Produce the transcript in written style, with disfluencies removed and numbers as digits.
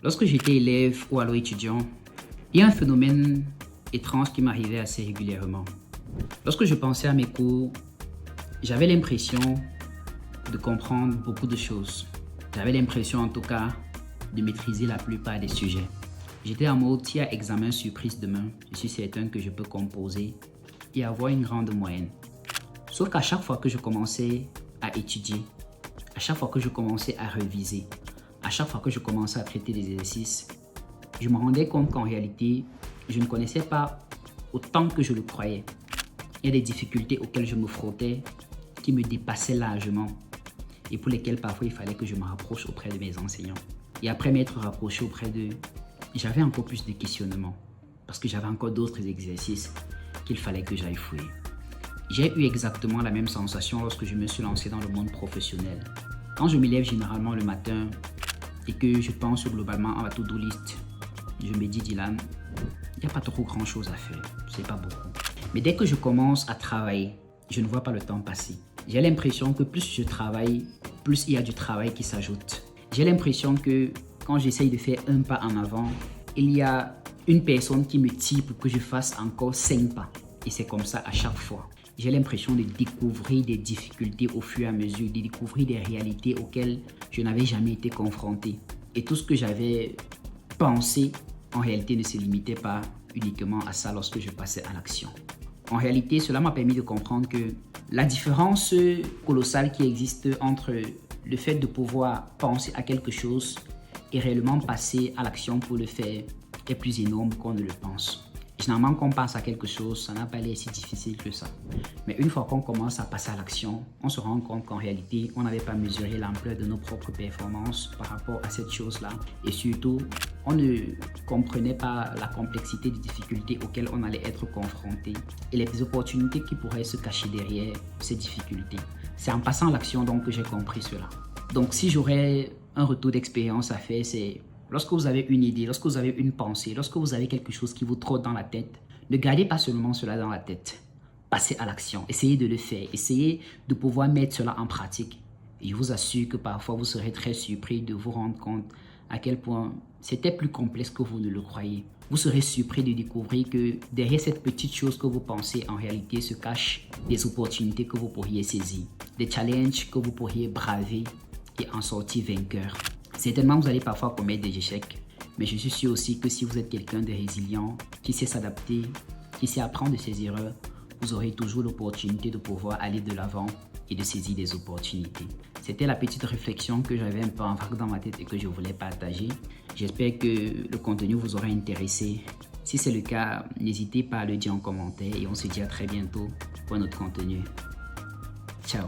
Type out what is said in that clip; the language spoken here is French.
Lorsque j'étais élève ou alors étudiant, il y a un phénomène étrange qui m'arrivait assez régulièrement. Lorsque je pensais à mes cours, j'avais l'impression de comprendre beaucoup de choses. J'avais l'impression en tout cas de maîtriser la plupart des sujets. J'étais en mode, s'il y a examen surprise demain, je suis certain que je peux composer et avoir une grande moyenne. Sauf qu'à chaque fois que je commençais à étudier, à chaque fois que je commençais à réviser, à chaque fois que je commençais à traiter des exercices, je me rendais compte qu'en réalité, je ne connaissais pas autant que je le croyais. Il y a des difficultés auxquelles je me frottais qui me dépassaient largement et pour lesquelles parfois il fallait que je me rapproche auprès de mes enseignants. Et après m'être rapproché auprès d'eux, j'avais encore plus de questionnements parce que j'avais encore d'autres exercices qu'il fallait que j'aille fouiller. J'ai eu exactement la même sensation lorsque je me suis lancé dans le monde professionnel. Quand je me lève généralement le matin et que je pense globalement à ma to-do list, je me dis, Dylan, il n'y a pas trop grand chose à faire, c'est pas beaucoup. Mais dès que je commence à travailler, je ne vois pas le temps passer. J'ai l'impression que plus je travaille, plus il y a du travail qui s'ajoute. J'ai l'impression que quand j'essaye de faire un pas en avant, il y a une personne qui me tire pour que je fasse encore 5 pas. Et c'est comme ça à chaque fois. J'ai l'impression de découvrir des difficultés au fur et à mesure, de découvrir des réalités auxquelles je n'avais jamais été confronté. Et tout ce que j'avais pensé, en réalité, ne se limitait pas uniquement à ça lorsque je passais à l'action. En réalité, cela m'a permis de comprendre que la différence colossale qui existe entre le fait de pouvoir penser à quelque chose et réellement passer à l'action pour le faire est plus énorme qu'on ne le pense. Généralement, quand on pense à quelque chose, ça n'a pas l'air si difficile que ça. Mais une fois qu'on commence à passer à l'action, on se rend compte qu'en réalité, on n'avait pas mesuré l'ampleur de nos propres performances par rapport à cette chose-là. Et surtout, on ne comprenait pas la complexité des difficultés auxquelles on allait être confronté et les opportunités qui pourraient se cacher derrière ces difficultés. C'est en passant à l'action donc que j'ai compris cela. Donc si j'aurais un retour d'expérience à faire, c'est lorsque vous avez une idée, lorsque vous avez une pensée, lorsque vous avez quelque chose qui vous trotte dans la tête, ne gardez pas seulement cela dans la tête. Passez à l'action, essayez de le faire, essayez de pouvoir mettre cela en pratique. Et je vous assure que parfois vous serez très surpris de vous rendre compte à quel point c'était plus complexe que vous ne le croyez. Vous serez surpris de découvrir que derrière cette petite chose que vous pensez, en réalité se cachent des opportunités que vous pourriez saisir, des challenges que vous pourriez braver et en sortir vainqueur. Certainement, vous allez parfois commettre des échecs, mais je suis sûr aussi que si vous êtes quelqu'un de résilient, qui sait s'adapter, qui sait apprendre de ses erreurs, vous aurez toujours l'opportunité de pouvoir aller de l'avant et de saisir des opportunités. C'était la petite réflexion que j'avais un peu en vrac dans ma tête et que je voulais partager. J'espère que le contenu vous aura intéressé. Si c'est le cas, n'hésitez pas à le dire en commentaire et on se dit à très bientôt pour un autre contenu. Ciao!